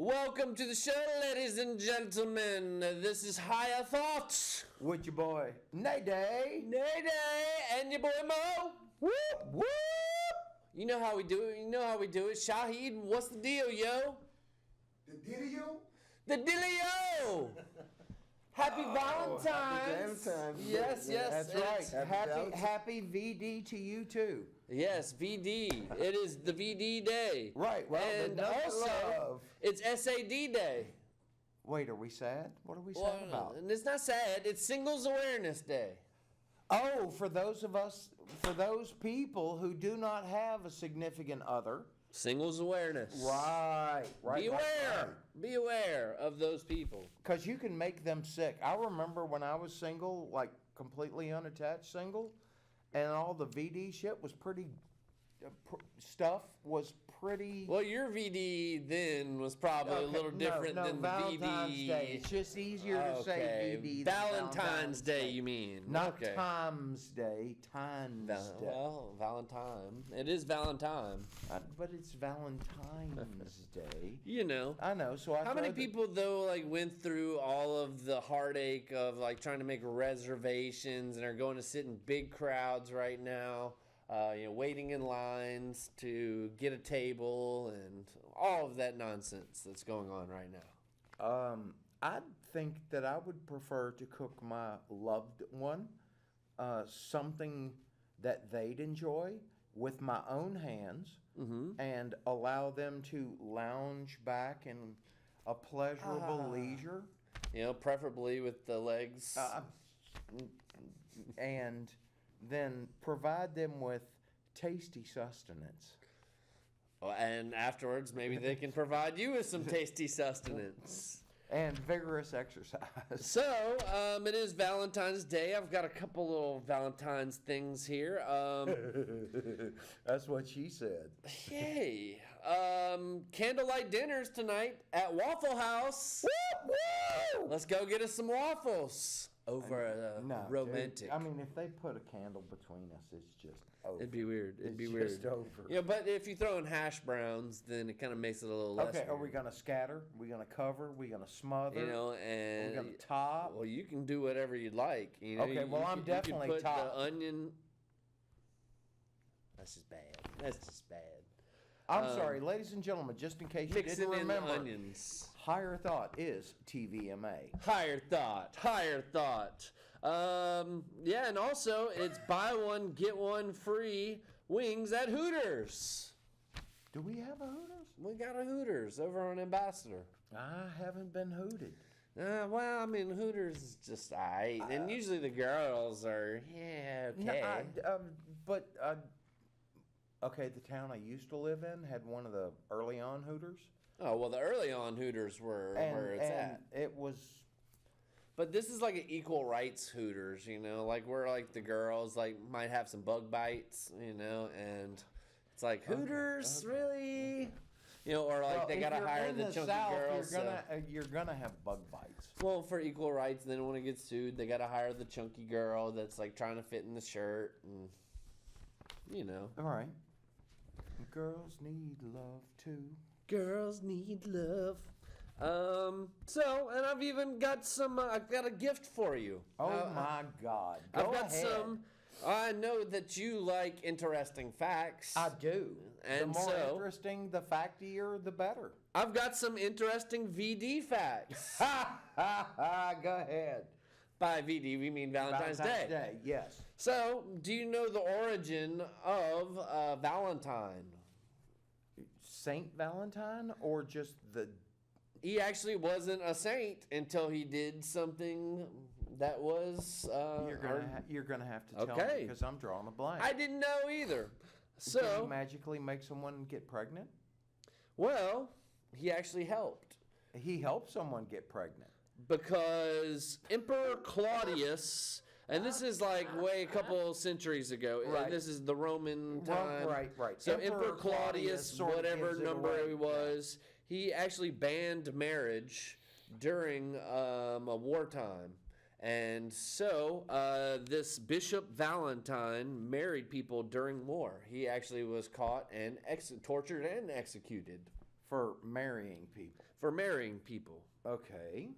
Welcome to the show, ladies and gentlemen. This is Higher Thoughts with your boy Nay-Day. Nay-Day, and your boy Mo. Whoop, whoop. You know how we do it. Shaheed, what's the deal, yo? The Didio? The Dealio! Happy Valentine's! Yes, That's right. Happy Happy VD to you too. Yes, VD. It is the VD day. Right. Well, and also, it's SAD day. Wait, are we sad? What are we sad about? And it's not sad. It's Singles Awareness Day. Oh, for those people who do not have a significant other. Singles awareness. Right. Be aware of those people. Because you can make them sick. I remember when I was single, like completely unattached single, and all the VD shit was pretty. Stuff was pretty. Well, your VD then was probably a little different than Valentine's the VD. Day. It's just easier to say VD. Valentine's Day, you mean? Not Times Day. Times Day. Well, Valentine. It is Valentine. But it's Valentine's Day. You know. I know. So how many people though went through all of the heartache of trying to make reservations and are going to sit in big crowds right now? Waiting in lines to get a table and all of that nonsense that's going on right now. I think that I would prefer to cook my loved one something that they'd enjoy with my own hands and allow them to lounge back in a pleasurable leisure. Preferably with the legs. And then provide them with tasty sustenance. And afterwards, maybe they can provide you with some tasty sustenance. And vigorous exercise. So, it is Valentine's Day. I've got a couple little Valentine's things here. That's what she said. Yay. Candlelight dinners tonight at Waffle House. Woo, woo! Let's go get us some waffles. Over romantic. Dude, I mean, if they put a candle between us, it's just over. It'd be weird. It's just over. Yeah, but if you throw in hash browns, then it kind of makes it a little less. Okay, weird. are we gonna scatter? Are we gonna cover? Are we gonna smother? And are we gonna top? Well, you can do whatever you'd like. Okay, well, I'm definitely you can put top. The onion. That's just bad. I'm sorry, ladies and gentlemen. Just in case you didn't remember, the onions. Higher Thought is TVMA. Higher thought. Yeah, and also it's buy one get one free wings at Hooters. Do we have a Hooters? We got a Hooters over on Ambassador. I haven't been hooted. Well, I mean, Hooters is just aight, and usually the girls are okay. Okay, the town I used to live in had one of the early on Hooters. Oh, well, the early on Hooters were where it's at. It was. But this is like an equal rights Hooters, where the girls might have some bug bites, and it's like Hooters, really? Or they gotta hire the chunky girls. You're gonna have bug bites. Well, for equal rights, then when it gets sued, they gotta hire the chunky girl that's trying to fit in the shirt, and All right. Girls need love too. Girls need love. And I've even got some. I've got a gift for you. Oh my God! I've got some. I know that you like interesting facts. I do. And the more interesting, the factier, the better. I've got some interesting VD facts. Ha ha ha! Go ahead. By VD, we mean Valentine's Day. Yes. So, do you know the origin of Valentine? Saint Valentine, or just the? He actually wasn't a saint until he did something that was. You're gonna have to tell me because I'm drawing a blank. I didn't know either. So did he magically make someone get pregnant? Well, he actually helped. He helped someone get pregnant. Because Emperor Claudius, and this is way a couple centuries ago. Right. This is the Roman time. Right. So Emperor Claudius, whatever number he was, he actually banned marriage during a wartime. And so this Bishop Valentine married people during war. He actually was caught and tortured and executed. For marrying people. for marrying people. Okay.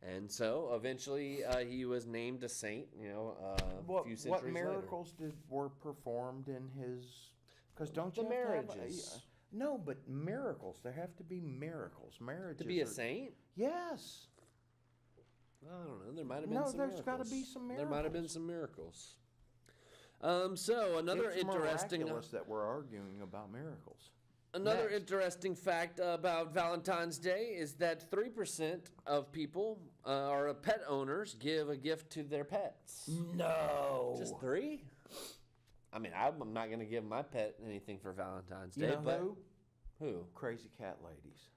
And so eventually he was named a saint, a few centuries What miracles were performed in his? Because don't you The have marriages. to have no, but miracles. There have to be miracles. Marriages. To be a saint? Yes. I don't know. There might have been No, some there's miracles. gotta be some There might have been miracles. some miracles. So another It's interesting miraculous that we're arguing about miracles. Another Next. interesting fact about Valentine's Day is that 3% of people or pet owners give a gift to their pets. No. Just 3? I mean, I'm not going to give my pet anything for Valentine's Day, You know but who? Crazy cat ladies.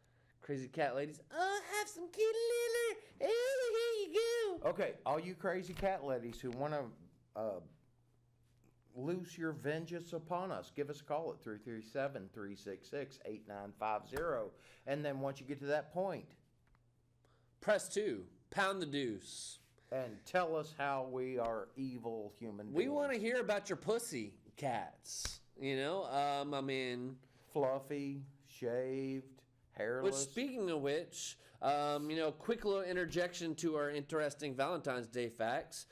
Crazy cat ladies. Oh, have some kitty litter. Oh, here you go. Okay, all you crazy cat ladies who want to loose your vengeance upon us, give us a call at 337-366-8950. And then once you get to that point, Press 2. Pound the deuce. and tell us how we are evil human beings. We want to hear about your pussy cats. I mean... Fluffy, shaved, hairless. Which, speaking of which, quick little interjection to our interesting Valentine's Day facts.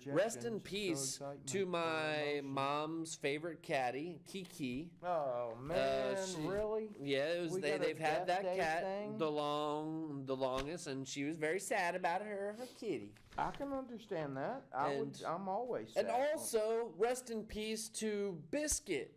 Rest in Interjections, peace so excitement, to my emotion. mom's favorite catty, Kiki. Oh man, really? Yeah, We got a they've had Death that Day cat thing? the longest, and she was very sad about her kitty. I can understand that. I'm always And sad. also, rest in peace to Biscuit.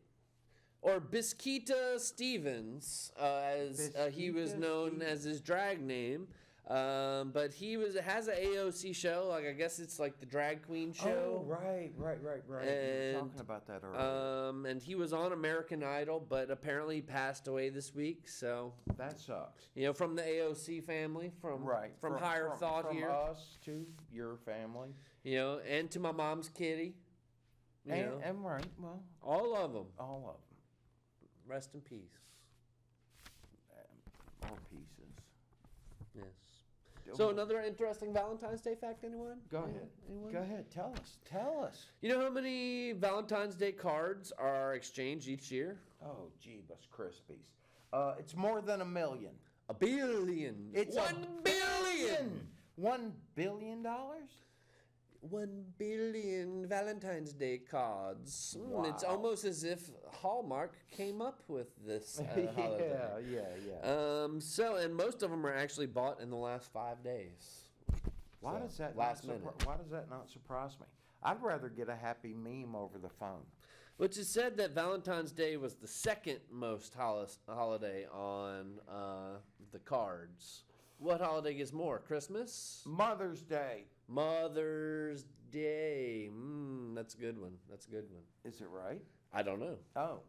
Or Bisquita Stevens, as he was Bisquita known Stevens. as his drag name. But he has an AOC show. Like, I guess it's like the drag queen show. Oh, right. You were And, talking about that earlier. And he was on American Idol, but apparently he passed away this week. So, That sucks. from the AOC family, from Higher Thought from here, us to your family, and to my mom's kitty. and right, well, All of them. all of them, Rest in peace. all pieces. Yes. So another interesting Valentine's Day fact, anyone? Go ahead. Anyone? Go ahead. Tell us. You know how many Valentine's Day cards are exchanged each year? Oh, Jeebus Crispies. It's more than 1 million. A billion. It's $1 billion. $1 billion? 1 billion Valentine's Day cards. It's Wow. almost as if Hallmark came up with this holiday. Yeah. And most of them are actually bought in the last 5 days. Why So, does that last not minute? why does that not surprise me? I'd rather get a happy meme over the phone. Which is said that Valentine's Day was the second most holiday on the cards. What holiday gets more? Christmas? Mother's Day. Mother's Day. That's a good one. Is it right? I don't know. Oh.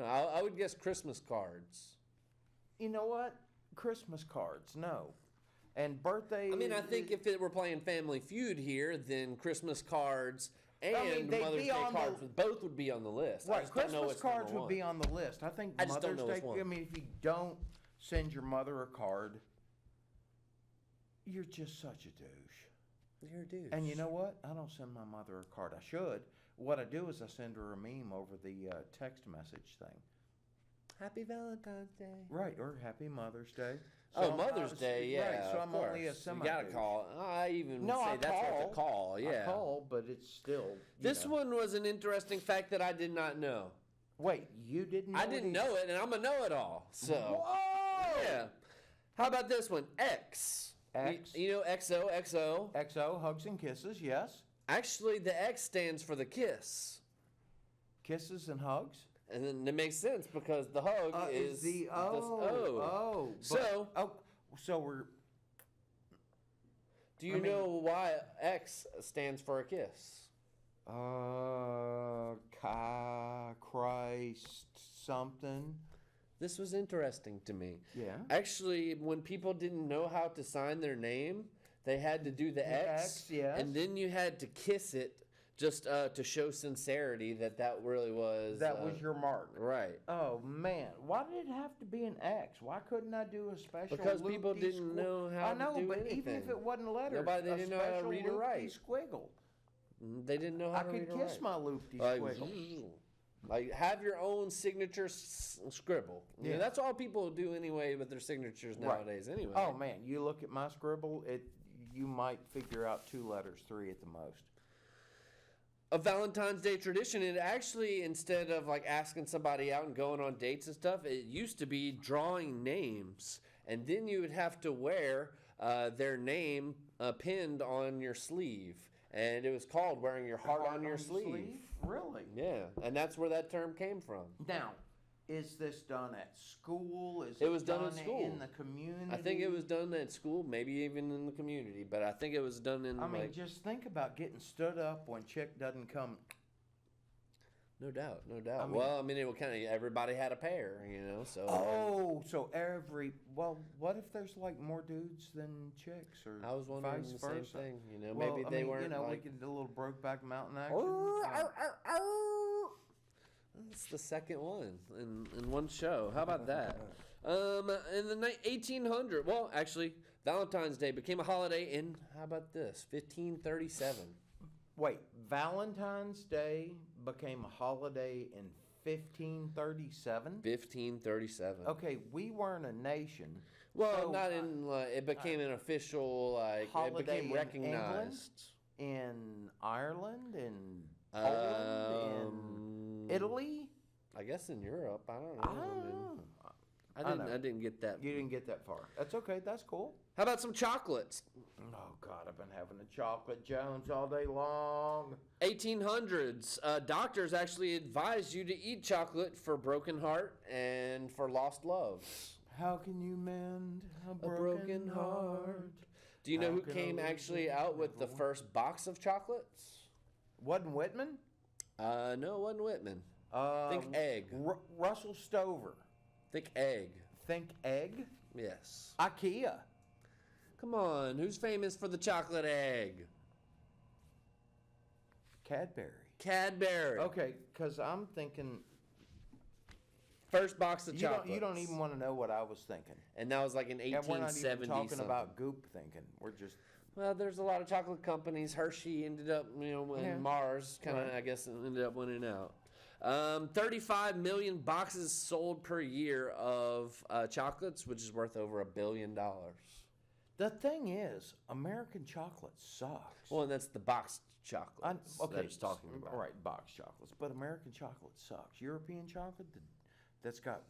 I would guess Christmas cards. You know what? Christmas cards, no. And birthday. I mean, I think if it were playing Family Feud here, then Christmas cards and they'd Mother's be Day on cards both would be on the list. I Right, just don't know Christmas which cards number would be one. on the list. I think I just don't Mother's know Day. which one. I mean, if you don't send your mother a card, you're just such a douche. You're a douche. And you know what? I don't send my mother a card. I should. What I do is I send her a meme over the text message thing. Happy Valentine's Day. Right, or Happy Mother's Day. Mother's Day, yeah. Right, so of I'm only a course. semi. You gotta call. I even No, would say I that's call. worth a call. Yeah. I call, but it's still. This one was an interesting fact that I did not know. Wait, you didn't know I didn't know it, and I'm a know-it-all. So. Whoa! Yeah. How about this one? X. X. You know XOXO? XO, hugs and kisses, yes. Actually, the X stands for the kiss. Kisses and hugs. And then it makes sense because the hug is the O. O. So, So we're. do you know why X stands for a kiss? Christ something. This was interesting to me. Yeah. Actually, when people didn't know how to sign their name, they had to do the X, X, yes. and then you had to kiss it just to show sincerity that really was. That was your mark. Right. Oh man, why did it have to be an X? Why couldn't I do a special? Because people loopty didn't know how I know, to do but anything. even if it wasn't letters, Nobody- they didn't know how to read or loopty write. Squiggle. They didn't know how I to could read or kiss write. my loopty Like, squiggle. Like, have your own signature scribble. You know, that's all people do anyway with their signatures nowadays anyway. Oh, man, you look at my scribble, you might figure out 2 letters, 3 at the most. A Valentine's Day tradition, it actually, instead of like asking somebody out and going on dates and stuff, it used to be drawing names. And then you would have to wear their name pinned on your sleeve. And it was called wearing your heart on your sleeve. Really? Yeah, and that's where that term came from. Now, is this done at school? It was done at school. In the community? I think it was done at school, maybe even in the community, but I think it was done in. I mean, just think about getting stood up when chick doesn't come. No doubt, no doubt. I mean, it would kind of everybody had a pair, you know. So. Oh, so what if there's like more dudes than chicks, or I was wondering vice the versa? same thing. You know, maybe they weren't. You know, like, we could do a little Brokeback Mountain action. That's the second one in one show. How about that? In the 1800, well, actually, Valentine's Day became a holiday in, how about this, 1537. Wait, Valentine's Day became a holiday in 1537? 1537. Okay, we weren't a nation. Well, so, not in, it became an official, like, it became recognized. In Ireland, in Poland, in Italy? I guess in Europe. I don't know. I didn't get that. You didn't get that far. That's okay. That's cool. How about some chocolates? Oh, God, I've been having a chocolate Jones all day long. 1800s. Doctors actually advised you to eat chocolate for broken heart and for lost loves. How can you mend a broken heart? Do you know who came actually out with the first box of chocolates? Wasn't Whitman? No, it wasn't Whitman. Think egg. Russell Stover. Think egg. Think egg? Yes. IKEA. Come on, who's famous for the chocolate egg? Cadbury. Okay, because I'm thinking... First box of chocolates. You don't even want to know what I was thinking. And that was like in 1870 we're not even talking something. about goop thinking. We're just... Well, there's a lot of chocolate companies. Hershey ended up, and Mars kind of, I guess, ended up winning out. 35 million boxes sold per year of chocolates, which is worth over $1 billion. The thing is, American chocolate sucks. Well, and that's the boxed chocolates that I was talking about. All right, boxed chocolates. But American chocolate sucks. European chocolate, that's got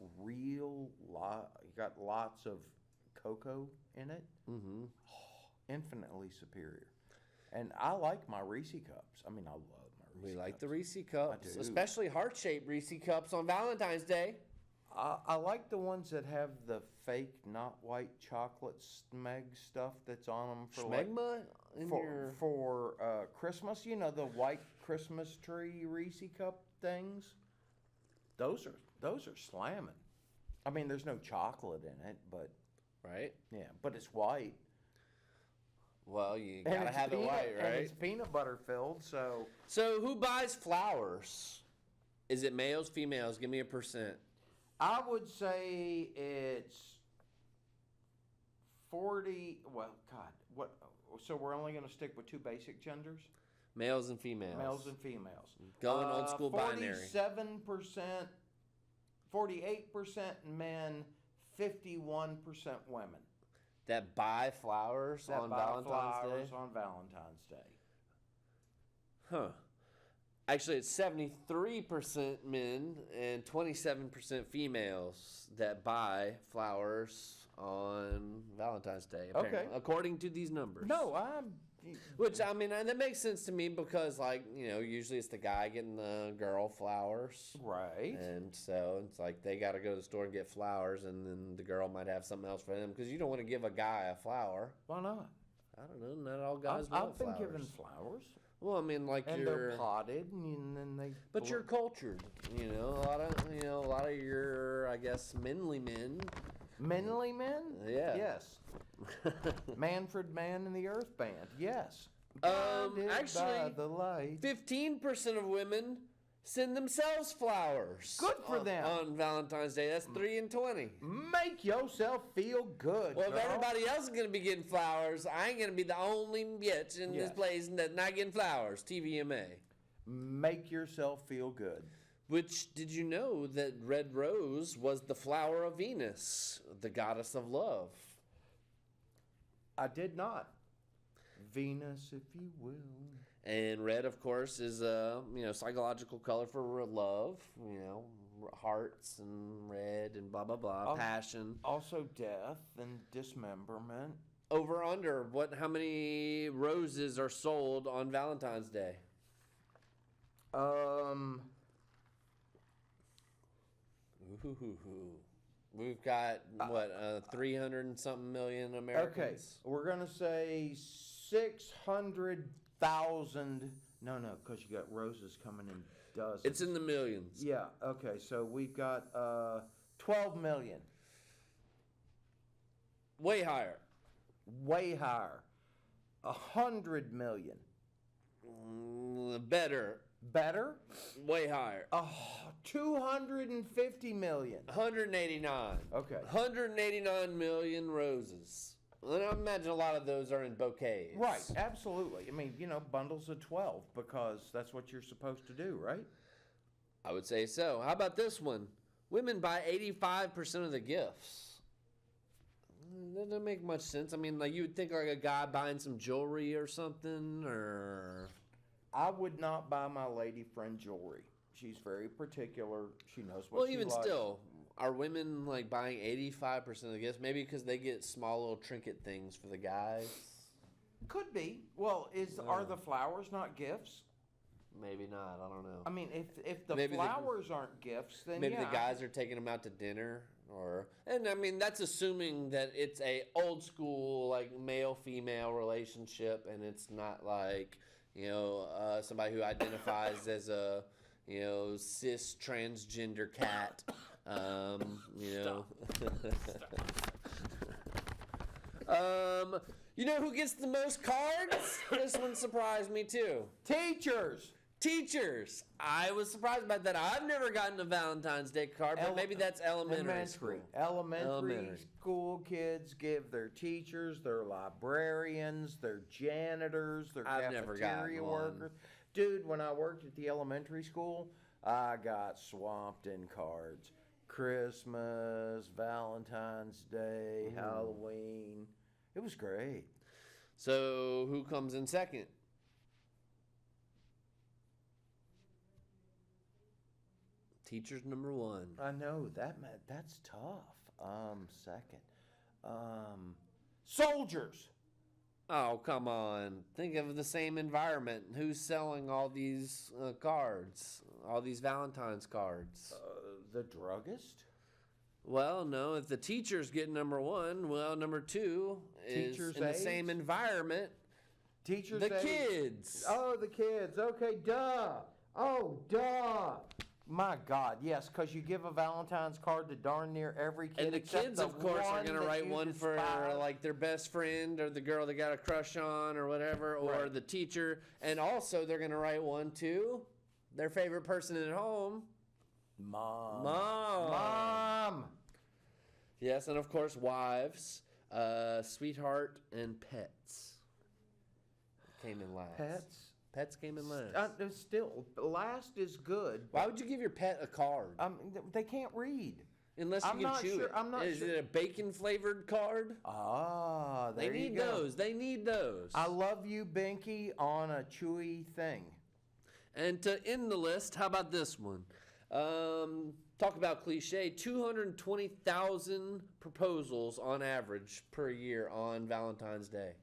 lots of cocoa in it. Mm-hmm. Infinitely superior. And I like my Reese cups. I mean, I love my Reese cups. We like the Reese cups, I do. especially heart-shaped Reese cups on Valentine's Day. I like the ones that have the fake, not white chocolate smeg stuff that's on them for Schmegma for Christmas. You know, the white Christmas tree Reese cup things. Those are slamming. I mean, there's no chocolate in it, but right. Yeah, but it's white. Well, you gotta have it white, right? And it's peanut butter filled, so. So who buys flowers? Is it males, females? Give me a percent. I would say it's 40. Well, God, what? So we're only going to stick with 2 basic genders? Males and females. Males and females. Going old school binary. 47%, 48% men, 51% women. That buy flowers on Valentine's Day? On Valentine's Day. Huh. Actually, it's 73% men and 27% females that buy flowers on Valentine's Day, apparently, according to these numbers. No, Which, I mean, that makes sense to me because, like, usually it's the guy getting the girl flowers. Right. And so it's like they got to go to the store and get flowers, and then the girl might have something else for them because you don't want to give a guy a flower. Why not? I don't know. Not all guys want flowers. I've been given flowers. Well, I mean, like and they're potted, and then they. But you're cultured, a lot of your, I guess, manly men. Manly men? Yeah. Yes. Manfred Mann and the Earth Band. Yes. Actually, the light. 15% of women send themselves flowers. Good for them. On Valentine's Day. That's 3 in 20. Make yourself feel good. Well, girl. if everybody else is going to be getting flowers, I ain't going to be the only bitch in this place that's not getting flowers. TVMA. Make yourself feel good. Which, did you know that red rose was the flower of Venus, the goddess of love? I did not. Venus, if you will. And red, of course, is a psychological color for love. Hearts and red and blah blah blah, passion. Also, death and dismemberment. Over under, how many roses are sold on Valentine's Day? We've got 300 and something million Americans. Okay, we're gonna say 600,000. No, because you got roses coming in dozens. It's in the millions. Yeah. Okay, so we've got 12 million. Way higher. Way higher. 100 million. Better. Better? Way higher. 250 million. 189. Okay. 189 million roses. And I imagine a lot of those are in bouquets. Right, absolutely. I mean, bundles of 12 because that's what you're supposed to do, right? I would say so. How about this one? Women buy 85% of the gifts. That doesn't make much sense. I mean, you would think like a guy buying some jewelry or something, or... I would not buy my lady friend jewelry. She's very particular. She knows what she likes. Well, even still, are women buying 85% of the gifts? Maybe because they get small little trinket things for the guys. Could be. Well, are the flowers not gifts? Maybe not. I don't know. I mean, if the flowers aren't gifts, then maybe the guys are taking them out to dinner, and I mean that's assuming that it's a old school male female relationship, and it's not somebody who identifies as a cis transgender cat. Who gets the most cards? This one surprised me too. Teachers. I was surprised about that. I've never gotten a Valentine's Day card, but maybe that's elementary school. Elementary school kids give their teachers, their librarians, their janitors, their cafeteria workers. Dude, when I worked at the elementary school, I got swamped in cards. Christmas, Valentine's Day, Halloween. It was great. So who comes in second? Teachers number one. I know that's tough. Second. Soldiers. Oh, come on. Think of the same environment. Who's selling all these cards? All these Valentine's cards? The druggist? Well, no. If the teachers get number one, number two is in the same environment. Teachers The kids. Oh, the kids. Okay, duh. Oh, duh. My God, yes, because you give a Valentine's card to darn near every kid. And the kids, of course, are going to write one for their best friend or the girl they got a crush on or whatever, or the teacher. And also, they're going to write one to their favorite person at home. Mom. Yes, and of course, wives, sweetheart, and pets came in last. Pets came in last. Still, last is good. Why would you give your pet a card? They can't read. Unless you can chew it. I'm not Is it a bacon-flavored card? There you go. They need those. I love you, Binky, on a chewy thing. And to end the list, how about this one? Talk about cliche. 220,000 proposals on average per year on Valentine's Day.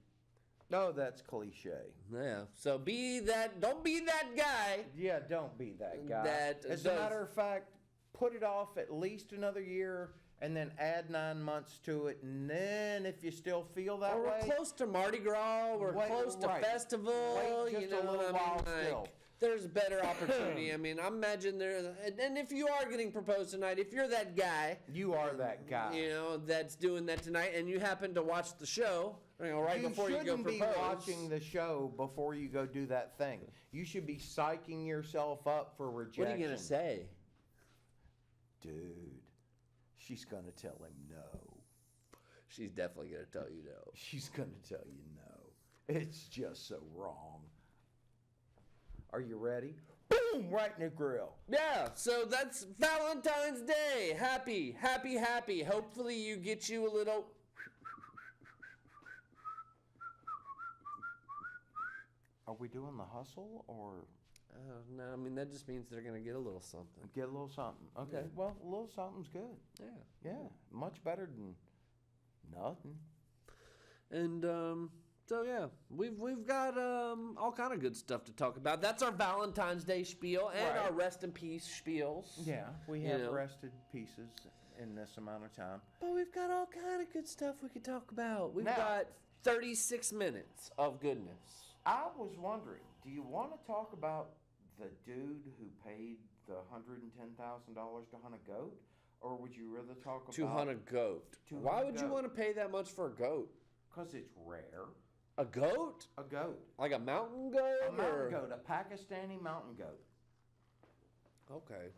No, that's cliche. Yeah. So don't be that guy. Yeah, don't be that guy. As a matter of fact, put it off at least another year and then add 9 months to it. And then if you still feel that way. We're close to Mardi Gras. We're close to festival. Wait just a little while still. There's better opportunity. I mean, I imagine and if you are getting proposed tonight, if you're that guy. You are that guy. That's doing that tonight, and you happen to watch the show, right before you go propose. You shouldn't be watching the show before you go do that thing. You should be psyching yourself up for rejection. What are you going to say? Dude, she's going to tell him no. She's definitely going to tell you no. She's going to tell you no. It's just so wrong. Are you ready? boom, right in the grill. Yeah, so that's Valentine's Day. Happy, happy, happy. Hopefully you get you a little... Are we doing the hustle or no, I mean, that just means they're going to get a little something. get a little something? Okay, Yeah. well, a little something's good. Yeah. Yeah, much better than nothing. And so yeah, we've got all kind of good stuff to talk about. That's our Valentine's Day spiel and Right. our rest in peace spiels. Yeah, we You have know. rested pieces in this amount of time. But we've got all kind of good stuff we could talk about. We've Now- got 36 minutes of goodness. I was wondering, do you want to talk about the dude who paid the $110,000 to hunt a goat, or would you rather talk about To hunt a goat. To Why hunt a would you goat. want to pay that much for a goat? Because it's rare. A goat? A goat. Like a mountain goat? A mountain or- goat, a Pakistani mountain goat. Okay.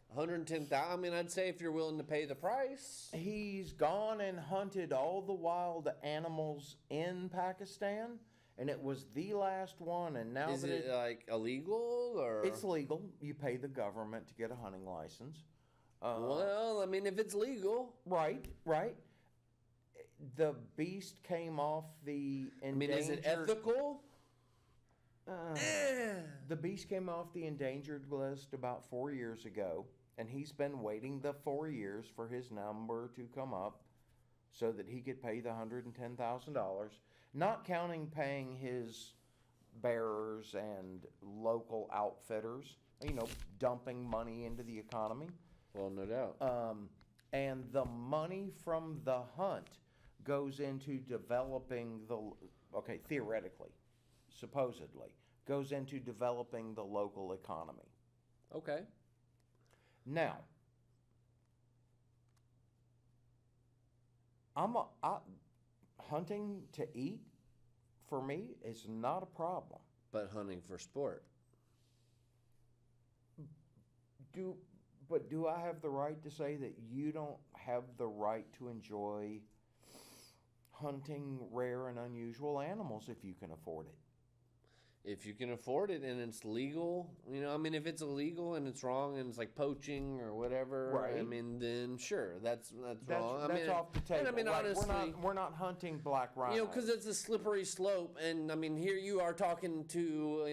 110,000. I mean, I'd say if you're willing to pay the price. He's gone and hunted all the wild animals in Pakistan, and it was the last one. And now Is that it like illegal or? it's legal, you pay the government to get a hunting license. Well, I mean, if it's legal. Right. The beast came off the I mean, is it endangered. ethical? The beast came off the endangered list about 4 years ago, and he's been waiting the 4 years for his number to come up so that he could pay the $110,000, not counting paying his bearers and local outfitters, dumping money into the economy. Well, no doubt. And the money from the hunt goes into developing theoretically, supposedly, goes into developing the local economy. Okay. Now, hunting to eat, for me, is not a problem. But hunting for sport. But do I have the right to say that you don't have the right to enjoy hunting rare and unusual animals if you can afford it? If you can afford it and it's legal, I mean, if it's illegal and it's wrong and it's like poaching or whatever, I Right. mean, then sure, that's wrong. That's I mean, off the table. And I mean, Like, honestly, we're not hunting black rhino. because it's a slippery slope, and I mean, here you are talking to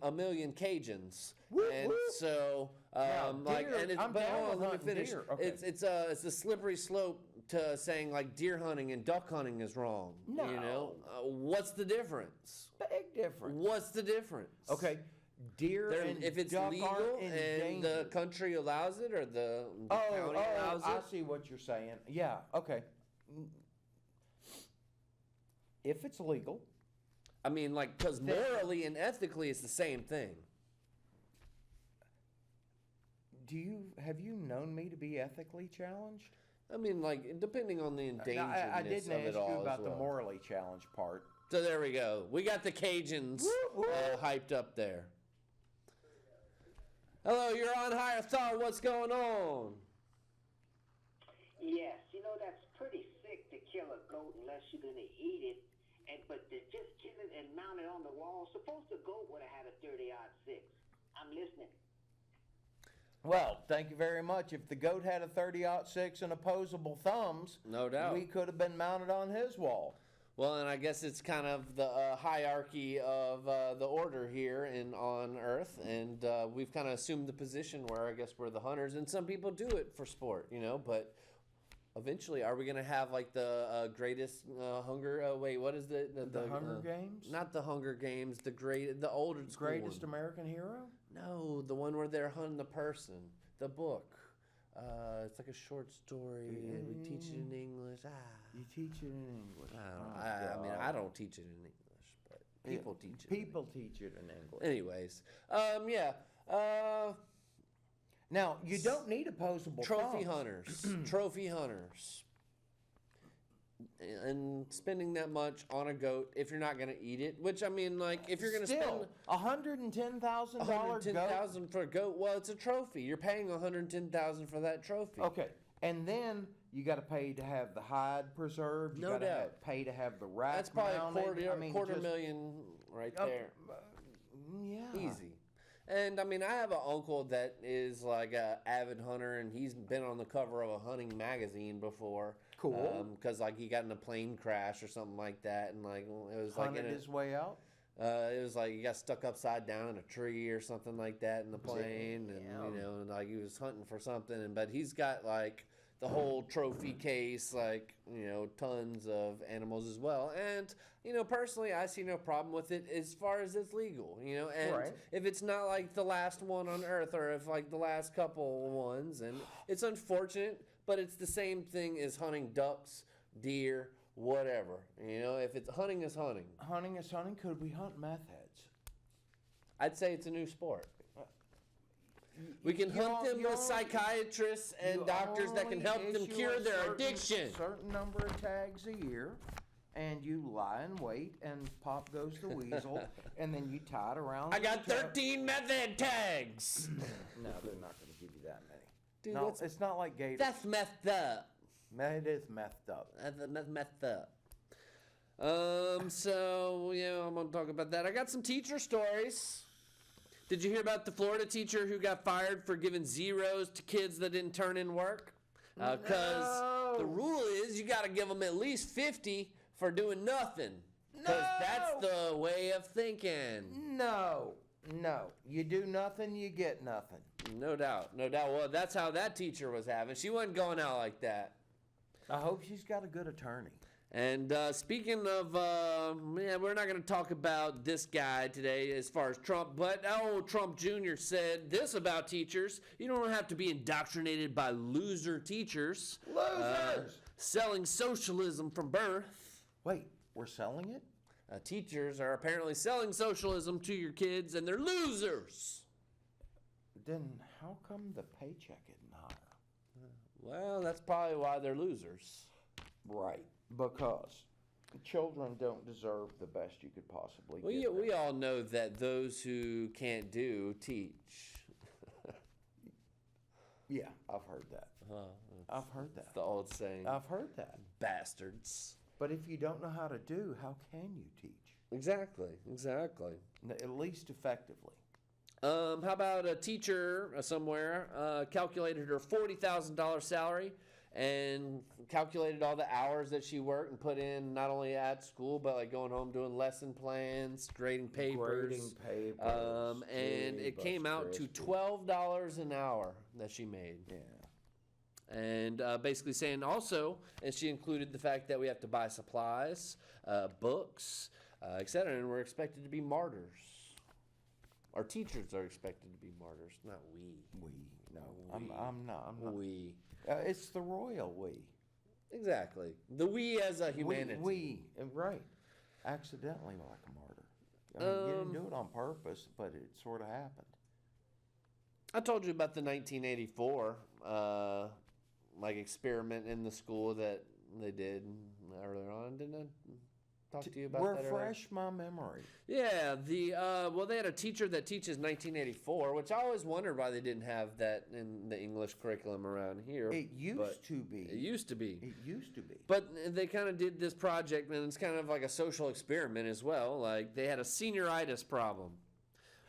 a million Cajuns, Whoop, and whoop. so Now, like, deer, and it's I'm but down hold on, with let me hunting finish. deer. Okay. It's a slippery slope to saying like deer hunting and duck hunting is wrong. No. What's the difference? Big difference. What's the difference? Okay, deer and if it's duck legal aren't and endangered. the country allows it or the county allows I it. see what you're saying. Yeah, okay. If it's legal, I mean, like, because morally and ethically, it's the same thing. have you known me to be ethically challenged? I mean, like, depending on the endangeredness I didn't of ask it all you as about the well. morally challenged part. So there we go. We got the Cajuns Woo, woo. hyped up there. Hello, you're on Higher Thought. What's going on? Yes, that's pretty sick to kill a goat unless you're going to eat it. But to just kill it and mount it on the wall, suppose the goat would have had a 30-06. I'm listening. Well, thank you very much. If the goat had a 30-06 and opposable thumbs, No doubt. we could have been mounted on his wall. Well, and I guess it's kind of the hierarchy of the order here on Earth, and we've kind of assumed the position where I guess we're the hunters, and some people do it for sport, but eventually, are we going to have like the greatest hunger? Wait, what is the Hunger Games? Not the Hunger Games. The older school Greatest one. American hero? No, the one where they're hunting the person. The book. It's like a short story, and we teach it in English. You teach it in English. I mean, I don't teach it in English, but people teach it. People teach it in English. Anyways, yeah. Now, you don't need opposable Trophy thumbs. hunters. Trophy hunters. And spending that much on a goat if you're not going to eat it, which I mean, like, if you're going to spend Still, $110,000 goat. $110,000 for a goat, well, it's a trophy. You're paying $110,000 for that trophy. Okay, and then you got to pay to have the hide preserved. You No gotta doubt. pay to have the rack That's probably mounted. a I mean, quarter just- million right Oh, there. yeah. Easy. And I mean, I have an uncle that is like a avid hunter, and he's been on the cover of a hunting magazine before. Cool. Because like he got in a plane crash or something like that, and like it was Hunted like his way out. it was like he got stuck upside down in a tree or something like that in the plane, and you know, and like he was hunting for something, but he's got like the whole trophy case, like, you know, tons of animals as well. And, you know, personally, I see no problem with it as far as it's legal, you know, and Right. if it's not like the last one on earth or if like the last couple ones, and it's unfortunate, but it's the same thing as hunting ducks, deer, whatever. You know, if it's hunting is hunting. Hunting is hunting. Could we hunt meth heads? I'd say it's a new sport. We can hunt them with psychiatrists and doctors that can help them cure their addiction. Certain number of tags a year, and you lie in wait, and pop goes the weasel, and then you tie it around. I got 13 method tags. No, they're not going to give you that many. Dude, No, it's not like gators. That's messed up. It is methed up. That's messed up. So, yeah, I'm going to talk about that. I got some teacher stories. Did you hear about the Florida teacher who got fired for giving zeros to kids that didn't turn in work? Because the rule is you got to give them at least 50 for doing nothing. Because that's the way of thinking. No. You do nothing, you get nothing. No doubt. Well, that's how that teacher was having. She wasn't going out like that. I hope she's got a good attorney. And speaking of, we're not going to talk about this guy today as far as Trump, but Trump Jr. said this about teachers. You don't have to be indoctrinated by loser teachers. Losers! Selling socialism from birth. Wait, we're selling it? Teachers are apparently selling socialism to your kids, and they're losers. Then how come the paycheck isn't higher? Well, that's probably why they're losers. Right, because children don't deserve the best you could possibly give them. We all know that those who can't do teach. Yeah, I've heard that. I've heard that. It's the old saying. I've heard that. Bastards. But if you don't know how to do, how can you teach? Exactly. At least effectively. How about a teacher somewhere calculated her $40,000 salary and calculated all the hours that she worked and put in not only at school but like going home doing lesson plans, grading papers. And it came out to $12 an hour that she made. Yeah. And basically saying also, and she included the fact that we have to buy supplies, books, etc., and we're expected to be martyrs. Our teachers are expected to be martyrs, not we. I'm not. We. It's the royal we. Exactly. The we as a humanity. Right. Accidentally like a martyr. I mean, you didn't do it on purpose, but it sort of happened. I told you about the 1984 experiment in the school that they did earlier on, didn't I? Talk to you about that earlier? Refresh my memory. Yeah, they had a teacher that teaches 1984, which I always wondered why they didn't have that in the English curriculum around here. It used to be. It used to be. But they kind of did this project, and it's kind of like a social experiment as well. Like they had a senioritis problem,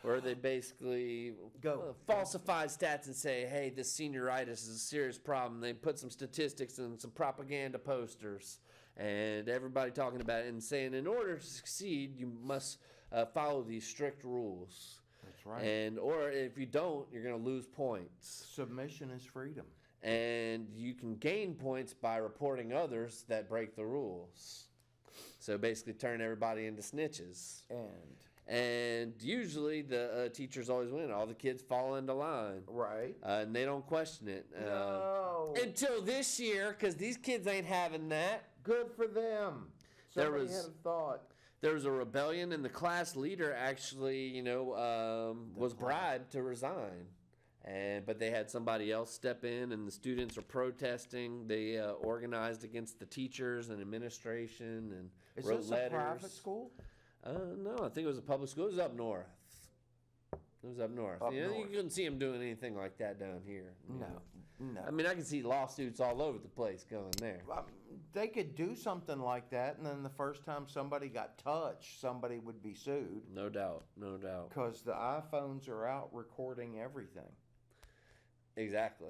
where they basically falsify stats and say, hey, this senioritis is a serious problem. They put some statistics and some propaganda posters. And everybody talking about it and saying, in order to succeed, you must follow these strict rules. That's right. And or if you don't, you're going to lose points. Submission is freedom. And you can gain points by reporting others that break the rules. So basically turn everybody into snitches. And usually the teachers always win. All the kids fall into line. Right. And they don't question it. No. Until this year, because these kids ain't having that. Good for them. Somebody had a thought. There was a rebellion, and the class leader actually, was bribed to resign. But they had somebody else step in, and the students are protesting. They organized against the teachers and administration and wrote letters. Is this a private school? No, I think it was a public school. It was up north. It was up north. Up You north. couldn't see them doing anything like that down here. you No, know. no. I mean, I can see lawsuits all over the place going there. They could do something like that, and then the first time somebody got touched, somebody would be sued No doubt. No doubt. because the iPhones are out recording everything. Exactly.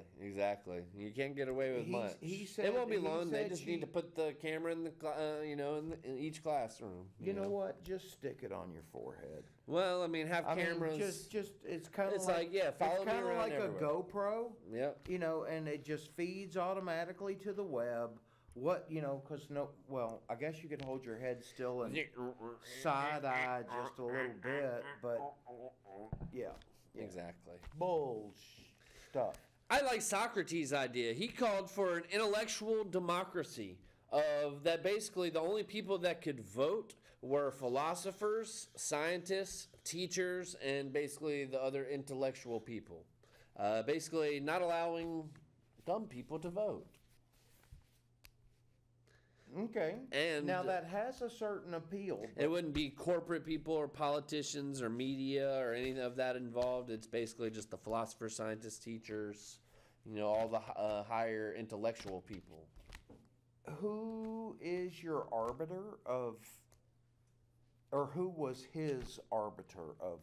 You can't get away with much. he said- it won't be he long. They said just she- need to put the camera in the, in each classroom. You know what? Just stick it on your forehead. Well, I mean, have I cameras. mean, just it's kind of It's like, yeah, follow it's me kind of around like everywhere. a GoPro. Yep. You know, and it just feeds automatically to the web. Because I guess you could hold your head still and side eye just a little bit, but yeah. Exactly. Bull stuff. I like Socrates' idea. He called for an intellectual democracy of that basically the only people that could vote were philosophers, scientists, teachers, and basically the other intellectual people. Basically not allowing dumb people to vote. Okay. And now that has a certain appeal. It wouldn't be corporate people or politicians or media or anything of that involved. It's basically just the philosophers, scientists, teachers, all the higher intellectual people. Who is your arbiter of, or who was his arbiter of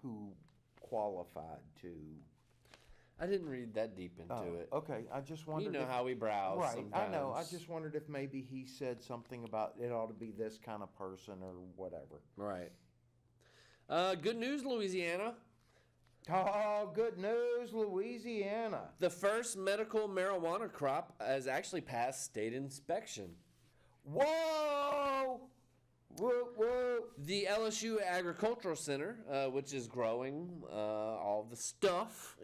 who qualified to? I didn't read that deep into it. Okay, I just wondered. You know how we browse. Right, sometimes. I know. I just wondered if maybe he said something about it ought to be this kind of person or whatever. Right. Good news, Louisiana. Oh, good news, Louisiana. The first medical marijuana crop has actually passed state inspection. Whoa! Whoa, whoa. The LSU Agricultural Center, which is growing all the stuff,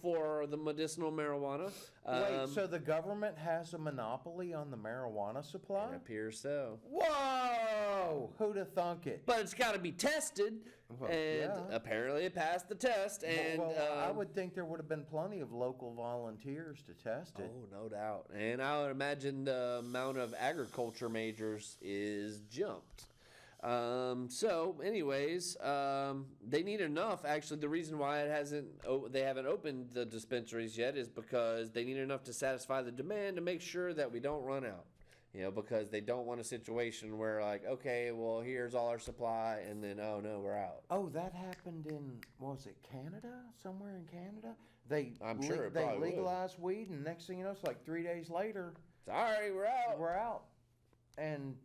for the medicinal marijuana. Wait, so the government has a monopoly on the marijuana supply? It appears so. Whoa! Who'd have thunk it? But it's got to be tested, Well, and yeah. apparently it passed the test. And Well, I would think there would have been plenty of local volunteers to test it. Oh, no doubt. And I would imagine the amount of agriculture majors is jumped. So, anyways, they need enough. Actually, the reason why they haven't opened the dispensaries yet is because they need enough to satisfy the demand to make sure that we don't run out. Because they don't want a situation where, like, okay, well, here's all our supply, and then, oh no, we're out. Oh, that happened in, what was it, Canada? Somewhere in Canada? I'm sure it they probably would. legalized weed, and next thing you know, it's like 3 days later, Sorry, we're out. we're out. And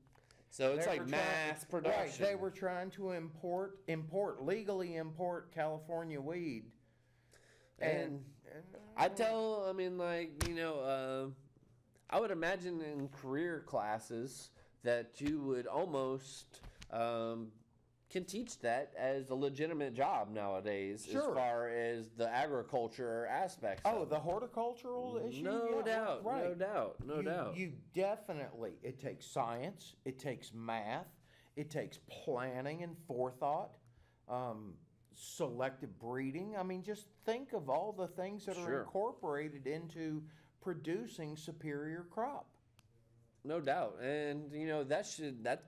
So it's they like were mass trying- production. Right, they were trying to legally import California weed. And I would imagine in career classes that you would almost can teach that as a legitimate job nowadays, Sure. as far as the agriculture aspects. oh, of the it. horticultural issue? No Yeah, doubt, right. no doubt. You definitely, it takes science, it takes math, it takes planning and forethought, selective breeding. I mean, just think of all the things that Sure. are incorporated into producing superior crop. No doubt, and that's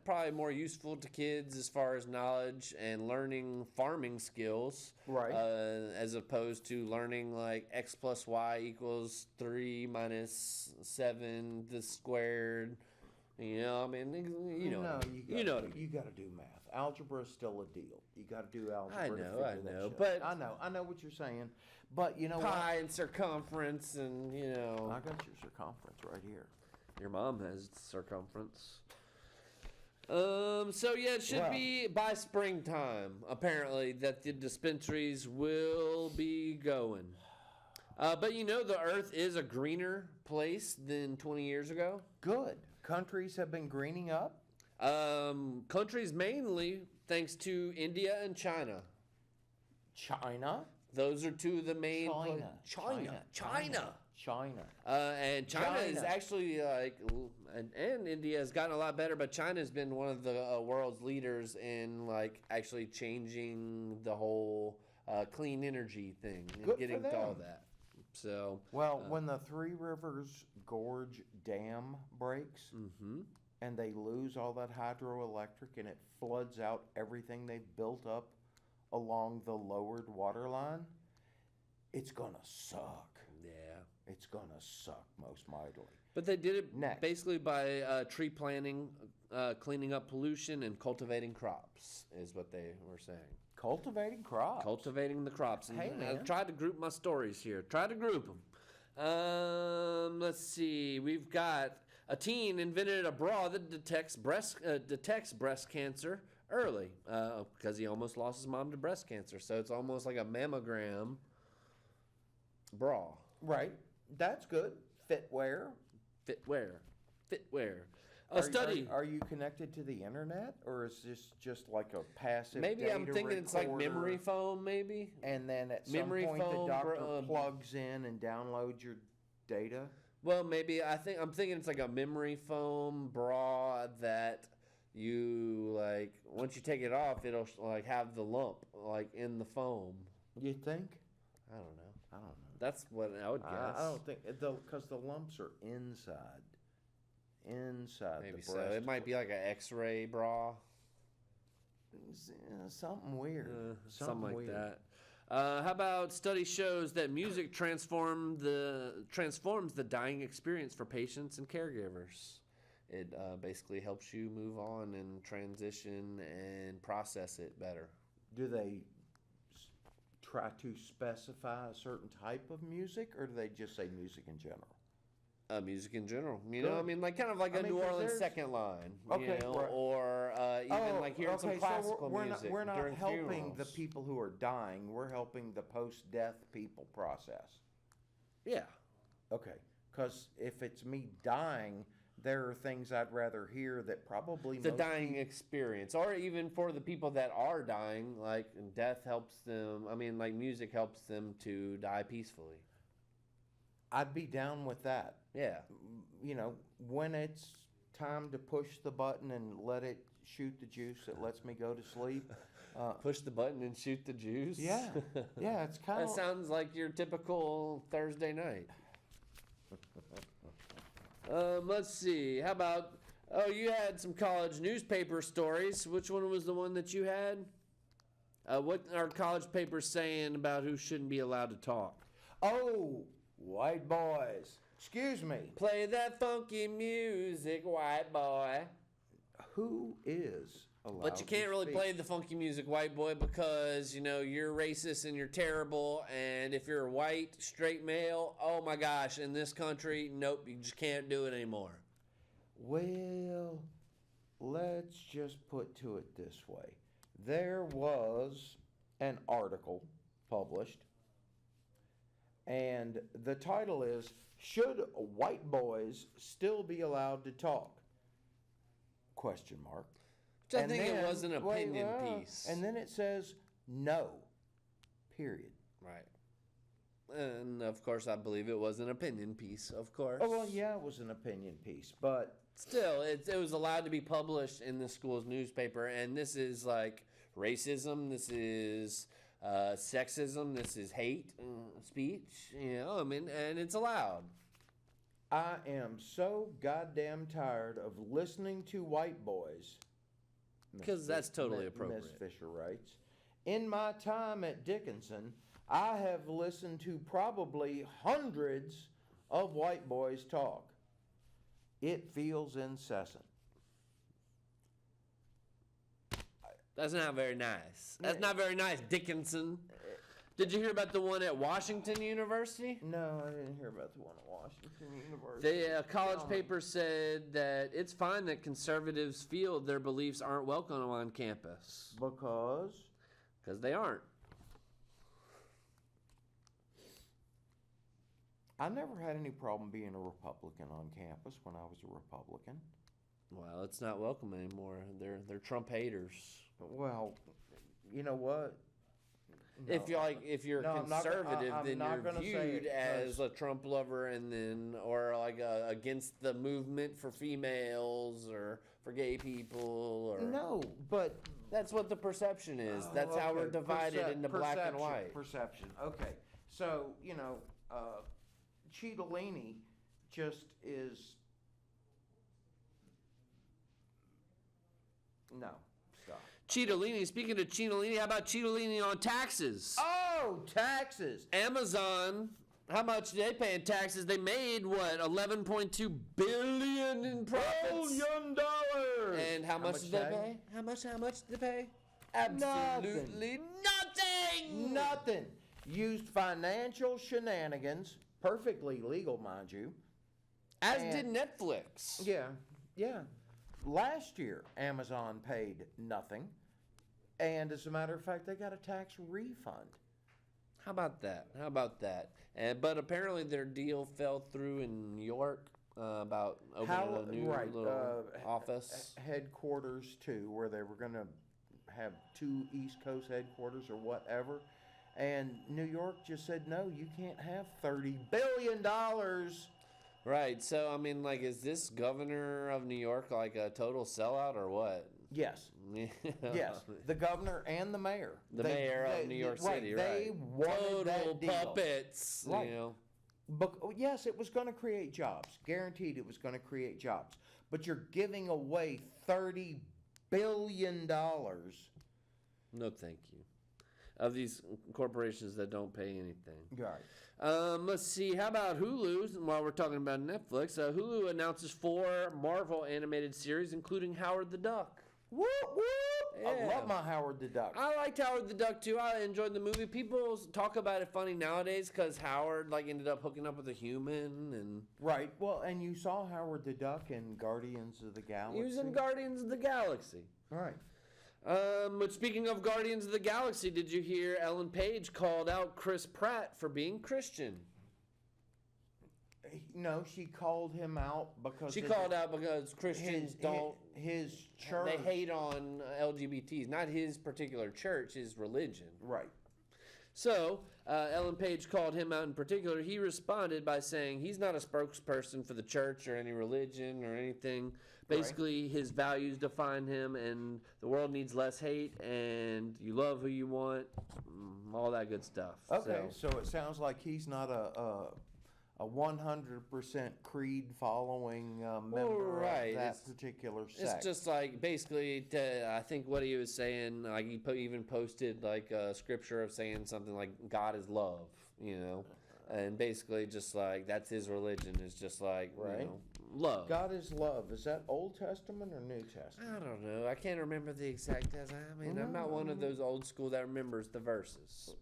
probably more useful to kids as far as knowledge and learning farming skills, Right. As opposed to learning like x plus y equals 3 minus 7 the squared. You know what I mean. You got to do math. Algebra is still a deal. You got to do algebra. I to know, figure I that know, shit but- out. I know what you're saying. But you know Pi and circumference, and what? I got your circumference right here. your mom has circumference. So yeah, it should Well. be by springtime, apparently, that the dispensaries will be going. But the earth is a greener place than 20 years ago. Good. Countries have been greening up. Countries mainly thanks to India and China. China. Those are two of the main. China. China. And China is China. actually and India has gotten a lot better, but China has been one of the world's leaders in actually changing the whole clean energy thing and Good for getting to all them. that. So Well, when the Three Rivers Gorge Dam breaks and they lose all that hydroelectric and it floods out everything they've built up along the lowered water line, it's gonna suck. Yeah. It's gonna suck most mightily. But they did it Next. basically by tree planting, cleaning up pollution, and cultivating crops, is what they were saying. Cultivating crops. Cultivating the crops. And Hey, I man. tried to group my stories here. Try to group them. Let's see. We've got a teen invented a bra that detects breast cancer early because he almost lost his mom to breast cancer. So it's almost like a mammogram bra. Right. That's good. Fitwear. Fitwear. Are- Study. Are you connected to the internet, or is this just like a passive? Maybe I'm data thinking it's like recorder, memory foam, maybe. And then at some memory point foam, the doctor plugs in and downloads your data. Well, maybe I'm thinking it's like a memory foam bra that you like. Once you take it off, it'll like have the lump like in the foam. You think? I don't know. I don't know. That's what I would guess. I don't think because the lumps are inside Maybe the so. breast. It might be like an X-ray bra. Something weird. Something like weird. that. How about study shows that music transforms the dying experience for patients and caregivers. It basically helps you move on and transition and process it better. Do they try to specify a certain type of music, or do they just say music in general? Music in general, you know, Good. I mean, like kind of like I a mean, New 'cause Orleans there's- second line, Okay, you know, right. or even like hearing some classical we're music Not, we're not during helping funerals. the people who are dying. We're helping the post-death people process. Yeah, Okay, because if it's me dying, there are things I'd rather hear that probably the most dying people- experience, or even for the people that are dying, like death helps them. I mean, like music helps them to die peacefully. I'd be down with that. Yeah, You know, when it's time to push the button and let it shoot the juice that lets me go to sleep. push the button and shoot the juice. Yeah, yeah, it's kind That of. sounds like your typical Thursday night. Let's see. How about? Oh, you had some college newspaper stories. Which one was the one that you had? What are college papers saying about who shouldn't be allowed to talk? Oh, white boys. Excuse me. Play that funky music, white boy. Who is allowed? But you can't to really speak? play the funky music, white boy, because, you know, you're racist and you're terrible. And if you're a white, straight male, oh my gosh, in this country, nope, you just can't do it anymore. Well, let's just put to it this way. There was an article published, and the title is, "Should White Boys Still Be Allowed to Talk?" Question mark. Which I And think it then- was an wait, opinion piece. And then it says, no, period. Right. And, of course, I believe it was an opinion piece, of course. Oh, well, yeah, it was an opinion piece, but Still, it was allowed to be published in the school's newspaper, and this is like racism, this is sexism, this is hate speech, you know, I mean, and it's allowed. I am so goddamn tired of listening to white boys. Miss 'Cause that's totally Miss appropriate. Fisher writes, in my time at Dickinson, I have listened to probably hundreds of white boys talk. It feels incessant. That's not very nice. That's not very nice, Dickinson. Did you hear about the one at Washington University? No, I didn't hear about the one at Washington University. The college Tell me. paper said that it's fine that conservatives feel their beliefs aren't welcome on campus. Because Because they aren't. I never had any problem being a Republican on campus when I was a Republican. Well, it's not welcome anymore. They're Trump haters. Well, you know what? If you're No, I'm not gonna- conservative, I'm then not you're gonna say viewed it, as 'cause- a Trump lover, and then or like against the movement for females or for gay people. Or No, but that's what the perception is. That's how we're okay, divided into black and white. Perception. Okay, so Cittadini just is. No, stop. Cheetolini. Speaking of Cheetolini, how about Cheetolini on taxes? Oh, taxes. Amazon, how much did they pay in taxes? They made, what, $11.2 billion in profits? $1 billion. And how much did they pay? How much did they pay? Absolutely nothing! Nothing. Used financial shenanigans, perfectly legal, mind you. As did Netflix. Yeah. Last year, Amazon paid nothing. And as a matter of fact, they got a tax refund. How about that? But apparently their deal fell through in New York about opening a new little office. Headquarters, too, where they were going to have 2 East Coast headquarters or whatever. And New York just said, no, you can't have $30 billion. Right. So, I mean, like, is this governor of New York like a total sellout or what? Yes. Yes. The governor and the mayor. The mayor of New York City, right. They wanted that deal. Puppets, right. you know. But, yes, it was going to create jobs. Guaranteed it was going to create jobs. But you're giving away $30 billion. No, thank you. Of these corporations that don't pay anything. Right. Let's see. How about Hulu? While we're talking about Netflix, Hulu announces 4 Marvel animated series, including Howard the Duck. Whoop, whoop. Yeah. I love my Howard the Duck. I liked Howard the Duck, too. I enjoyed the movie. People talk about it funny nowadays because Howard ended up hooking up with a human. And right. Well, and you saw Howard the Duck in Guardians of the Galaxy. He was in Guardians of the Galaxy. Right. But speaking of Guardians of the Galaxy, did you hear Ellen Page called out Chris Pratt for being Christian? No, she called him out because... Christians don't... His church... They hate on LGBTs. Not his particular church, his religion. Right. So, Ellen Page called him out in particular. He responded by saying he's not a spokesperson for the church or any religion or anything. Basically, his values define him, and the world needs less hate, and you love who you want, all that good stuff. Okay, so it sounds like he's not a 100% creed following member of that particular sect. It's just like basically, I think what he was saying, like he even posted like a scripture of saying something like God is love, you know, and basically just like that's his religion is just like you know, love. God is love. Is that Old Testament or New Testament? I don't know. I can't remember the exact. I mean, I'm not one of those old school that remembers the verses.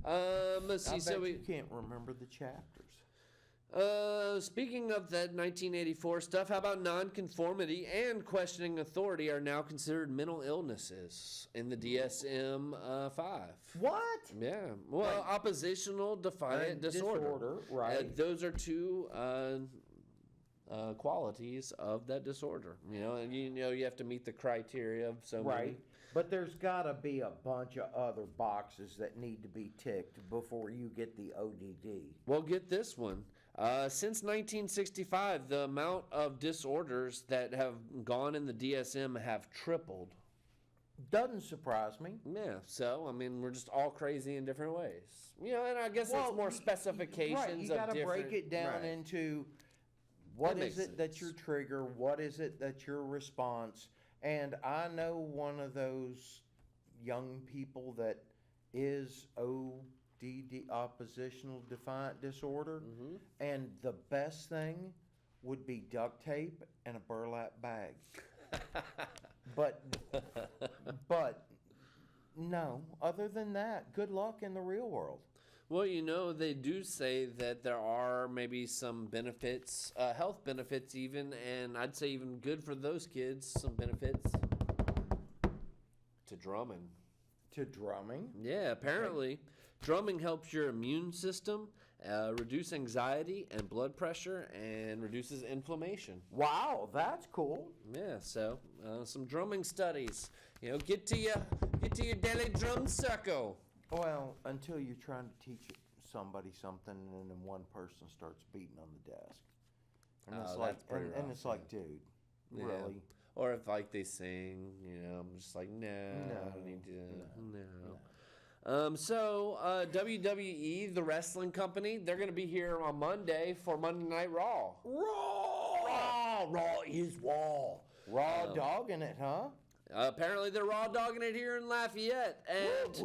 Let's see. I bet you can't remember the chapters. Speaking of that 1984 stuff, how about nonconformity and questioning authority are now considered mental illnesses in the DSM-5? What? Yeah. Well, oppositional defiant disorder. Right. Those are 2 qualities of that disorder. You know, and you have to meet the criteria of so many. Right. But there's got to be a bunch of other boxes that need to be ticked before you get the ODD. Well, get this one. Since 1965, the amount of disorders that have gone in the DSM have tripled. Doesn't surprise me. Yeah, so, I mean, we're just all crazy in different ways. You know, and I guess there's more specifications right, you got to break it down into what is it that's your trigger, what is it that's your response. And I know one of those young people that is ODD, oppositional defiant disorder, and the best thing would be duct tape and a burlap bag. but no, other than that, good luck in the real world. Well, you know, they do say that there are maybe some benefits, health benefits even, and I'd say even good for those kids, some benefits to drumming. To drumming? Yeah, apparently. Drumming helps your immune system, reduce anxiety and blood pressure, and reduces inflammation. Wow, that's cool. Yeah, so some drumming studies. You know, get to your daily drum circle. Well, until you're trying to teach somebody something and then one person starts beating on the desk. And it's like, that's pretty rough, and it's like, dude, really? Or if like they sing, you know, I'm just like, no, I don't need to. No. So WWE, the wrestling company, they're going to be here on Monday for Monday Night Raw. Raw is Raw. Raw dogging it, huh? Apparently they're raw dogging it here in Lafayette. And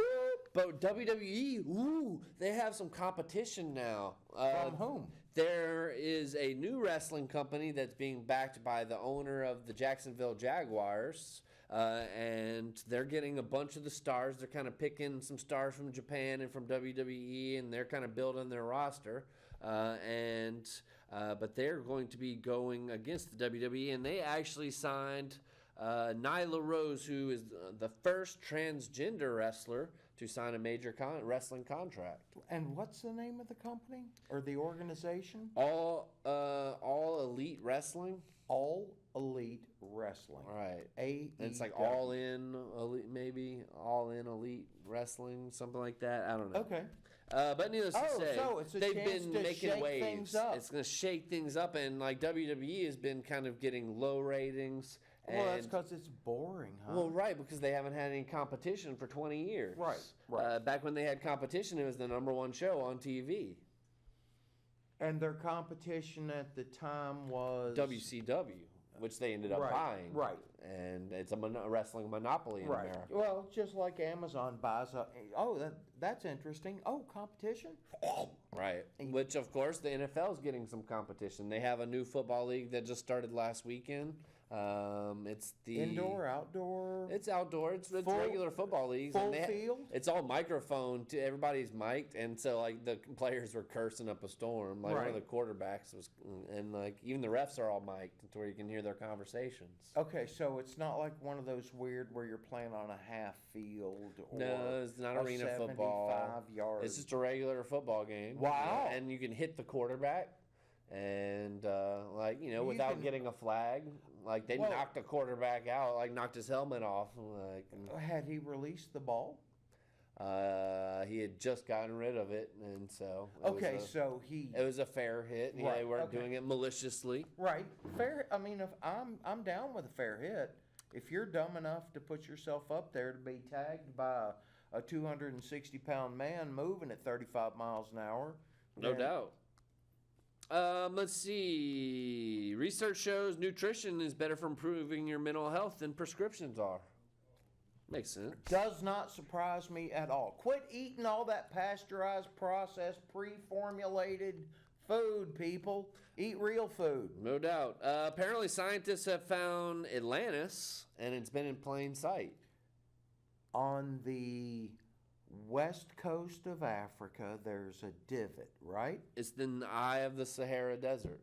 but WWE, they have some competition now. From whom? There is a new wrestling company that's being backed by the owner of the Jacksonville Jaguars. And they're getting a bunch of the stars. They're kind of picking some stars from Japan and from WWE, and they're kind of building their roster. But they're going to be going against the WWE, and they actually signed Nyla Rose, who is the first transgender wrestler to sign a major wrestling contract. And what's the name of the company or the organization? All Elite Wrestling. All Elite Wrestling. Right. AEW. And it's like All In Elite, maybe All In Elite Wrestling, something like that. I don't know. Okay. But needless to say, so it's a they've chance been to making shake waves. things up. It's going to shake things up, and like WWE has been kind of getting low ratings. Well, that's because it's boring, huh? Well, right, because they haven't had any competition for 20 years. Right. Back when they had competition, it was the #1 show on TV. And their competition at the time was WCW, which they ended up buying. Right. And it's a wrestling monopoly in America. Well, just like Amazon buys up. Oh, that's interesting. Oh, competition? Right. Which, of course, the NFL is getting some competition. They have a new football league that just started last weekend. It's the Indoor, outdoor? It's outdoor. It's regular football leagues. Full field? It's all microphone. Everybody's mic'd, and so like the players were cursing up a storm. Like one of the quarterbacks was, and like even the refs are all mic'd to where you can hear their conversations. Okay, so it's not like one of those weird where you're playing on a half field or no, it's not arena football. 75 yards. It's just a regular football game. Wow. And you can hit the quarterback, and without getting a flag. Like they knocked the quarterback out, like knocked his helmet off. Had he released the ball? He had just gotten rid of it, and so it was a fair hit. Right, They weren't doing it maliciously. Right, fair. I mean, if I'm down with a fair hit. If you're dumb enough to put yourself up there to be tagged by a 260-pound man moving at 35 miles an hour, no doubt. Let's see. Research shows nutrition is better for improving your mental health than prescriptions are. Makes sense. Does not surprise me at all. Quit eating all that pasteurized, processed, pre-formulated food, people. Eat real food. No doubt. Apparently, scientists have found Atlantis, and it's been in plain sight. On the west coast of Africa, there's a divot, right? It's in the eye of the Sahara Desert.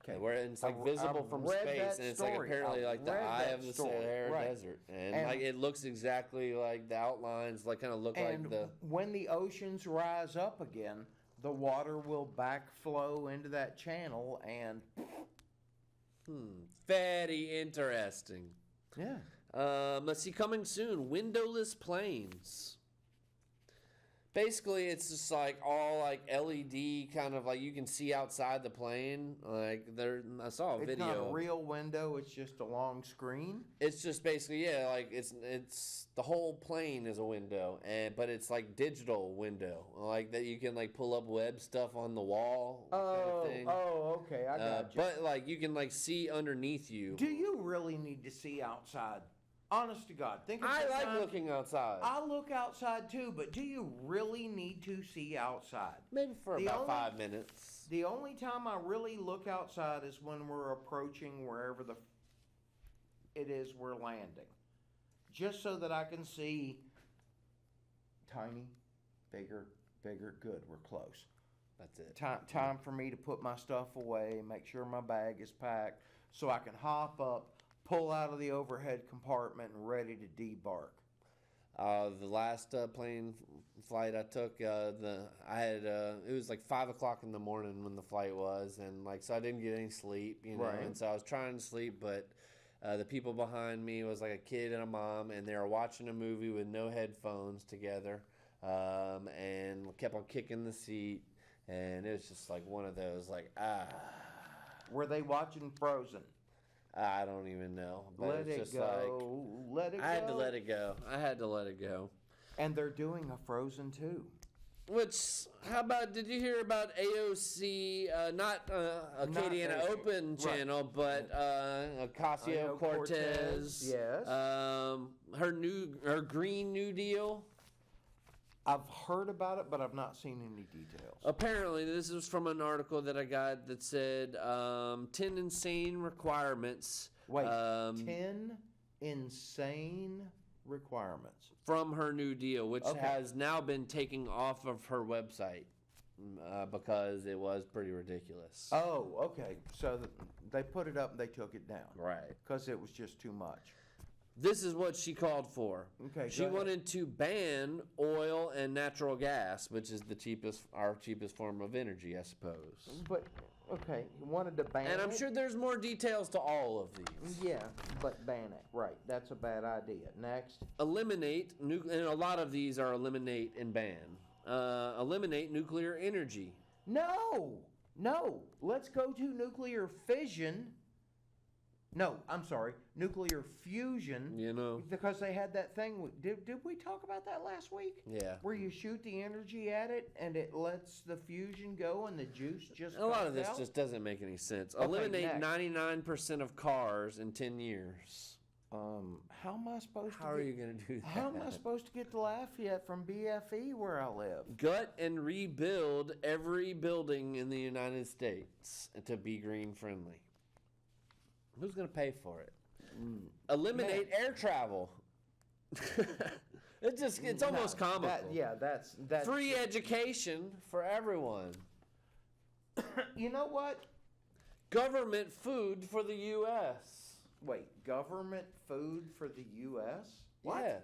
Okay. Where it's like visible from space, and it's like apparently like the eye of the Sahara Desert, and like it looks exactly like the outlines, like kind of look like the. When the oceans rise up again, the water will backflow into that channel, and very interesting. Yeah. Let's see, coming soon, windowless planes. Basically, it's just like all like LED kind of like you can see outside the plane. Like I saw a video. It's not a real window. It's just a long screen. It's just basically like it's the whole plane is a window, but it's like digital window, like that you can like pull up web stuff on the wall. Oh, kind of thing. okay, I got you. But like you can like see underneath you. Do you really need to see outside? Honest to God, I like looking outside. I look outside too, but do you really need to see outside? Maybe for about 5 minutes. The only time I really look outside is when we're approaching wherever it is we're landing. Just so that I can see tiny, bigger, good, we're close. That's it. Time for me to put my stuff away, make sure my bag is packed, so I can hop up, pull out of the overhead compartment, and ready to debark. The last plane flight I took, it was like 5 o'clock in the morning when the flight was, and like so I didn't get any sleep, and so I was trying to sleep, but the people behind me was like a kid and a mom, and they were watching a movie with no headphones together, and kept on kicking the seat, and it was just like one of those like Were they watching Frozen? I don't even know. But let it go. Let it go. I had to let it go. And they're doing a Frozen 2. How about, did you hear about AOC, not Acadiana AOC, Open right. channel, but Ocasio-Cortez? Yes. Her Green New Deal? I've heard about it, but I've not seen any details. Apparently, this is from an article that I got that said 10 insane requirements. Wait, 10 insane requirements. From her New Deal, which Okay. has now been taken off of her website because it was pretty ridiculous. Oh, okay. So they put it up and they took it down. Right. Because it was just too much. This is what she called for. Okay, She go ahead. wanted to ban oil and natural gas, which is our cheapest form of energy, I suppose. But, okay, you wanted to ban And I'm it? sure there's more details to all of these. Yeah, but ban it. Right. That's a bad idea. Next. Eliminate, and a lot of these are eliminate and ban. Eliminate nuclear energy. No. Let's go to nuclear fission. No, I'm sorry. Nuclear fusion. You know? Because they had that thing. Did we talk about that last week? Yeah. Where you shoot the energy at it and it lets the fusion go and the juice just A lot of comes this out? just doesn't make any sense. Okay, Eliminate next. 99% of cars in 10 years. How am I supposed to How are you going to do that? How am I supposed to get to Lafayette from BFE where I live? Gut and rebuild every building in the United States to be green friendly. Who's going to pay for it? Eliminate air travel. It's almost comical. That's Free education for everyone. You know what? Government food for the U.S. Wait, government food for the U.S.? What? Yeah.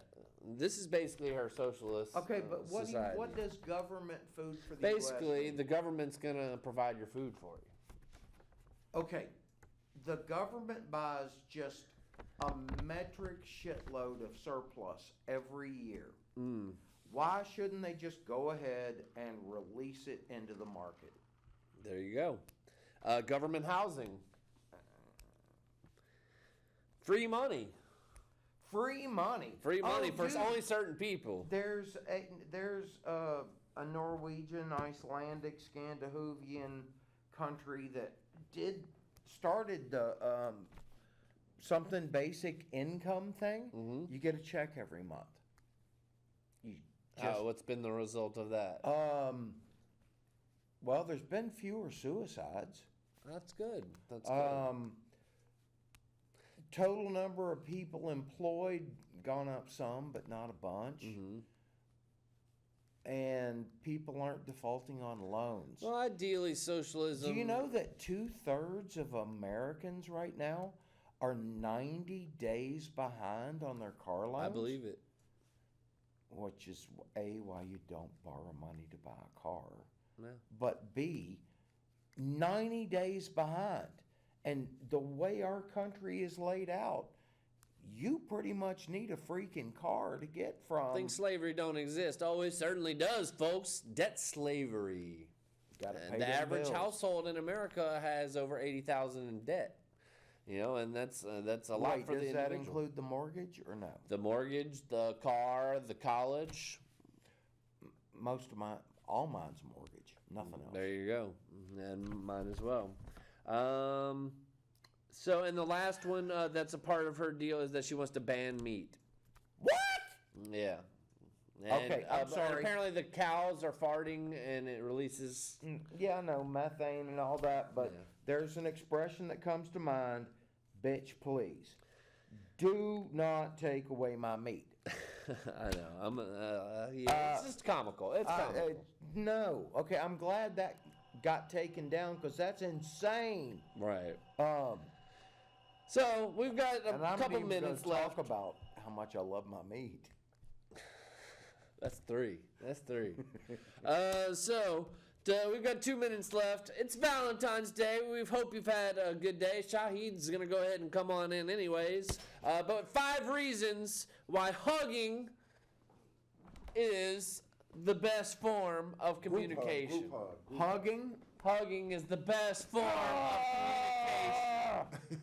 This is basically her socialist Okay, but society. what does government food for the Basically, U.S. the government's going to provide your food for you. Okay, the government buys just a metric shitload of surplus every year. Why shouldn't they just go ahead and release it into the market? There you go. Government housing. Free money. Free money. Free money Oh, for dude, only certain people. There's a Norwegian, Icelandic, Scandinavian country that started the something basic income thing. You get a check every month. You just, What's been the result of that? well, there's been fewer suicides. That's good. That's good. Total number of people employed gone up some, but not a bunch. And people aren't defaulting on loans. Well, ideally, socialism. Do you know that 2/3 of Americans right now are 90 days behind on their car loans? I believe it. Which is A, why you don't borrow money to buy a car. Yeah. But B, 90 days behind. And the way our country is laid out, you pretty much need a freaking car to get from. I think slavery don't exist. Oh, it certainly does, folks. Debt slavery. Gotta pay The them average bills. household in America has over $80,000 in debt. You know, and that's a lot Wait, for the does that individual. include the mortgage or no? The mortgage, the car, the college. All mine's mortgage, nothing else. There you go, and mine as well. So, and the last one that's a part of her deal is that she wants to ban meat. What? Yeah. And, Okay, I'm but sorry. apparently the cows are farting and it releases. Yeah, I know, methane and all that, but Yeah. there's an expression that comes to mind, bitch, please. Do not take away my meat. I know. It's just comical. It's comical. No. Okay, I'm glad that got taken down because that's insane. Right. Um, So we've got a and I'm couple even minutes gonna left. talk about how much I love my meat. That's three. So we've got 2 minutes left. It's Valentine's Day. We hope you've had a good day. Shahid's going to go ahead and come on in anyways. But 5 reasons why hugging is the best form of communication. Group hug. Hugging. Hugging is the best form of communication.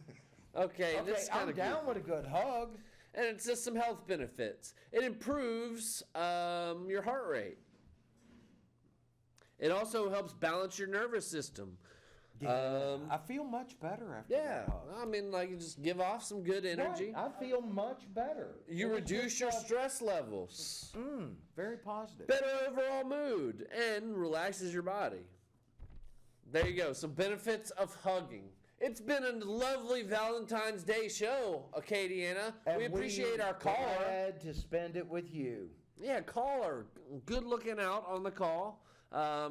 Okay, Okay, this is kind I'm of down with a good hug. And it's just some health benefits. It improves your heart rate. It also helps balance your nervous system. I feel much better after Yeah, that hug. I mean, like, you just give off some good energy. Right, I feel much better. You It was reduce just your stress levels. very positive. Better overall mood, and relaxes your body. There you go. Some benefits of hugging. It's been a lovely Valentine's Day show, Acadiana. And we appreciate our caller. Glad to spend it with you. Yeah, caller. Good looking out on the call.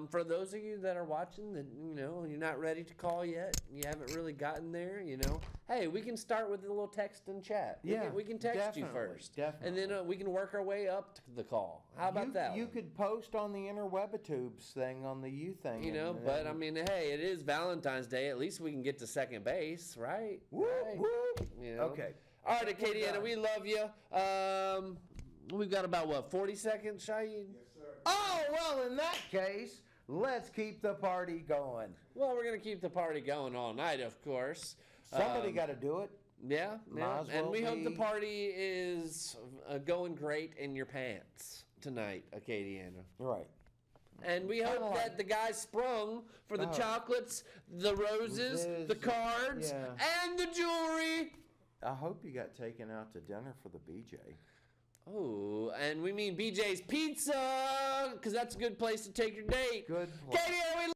For those of you that are watching that, you're not ready to call yet, you haven't really gotten there, hey, we can start with a little text and chat. We can text you first. Definitely. And then we can work our way up to the call. How about that? You could post on the interwebitubes thing on the you thing. But I mean, hey, it is Valentine's Day. At least we can get to second base, right? Whoop, Right. whoop. Okay. All right, Acadiana, we love you. We've got about, 40 seconds, Shaheed? Oh, well, in that case, let's keep the party going. Well, we're going to keep the party going all night, of course. Somebody got to do it. Yeah. Might as And well we hope the be. party is going great in your pants tonight, Acadiana. Right. And we hope Kinda like- that the guy sprung for the Oh. chocolates, the roses, the cards, yeah. and the jewelry. I hope you got taken out to dinner for the BJ. Oh, and we mean BJ's Pizza, because that's a good place to take your date. Good place. Katie, we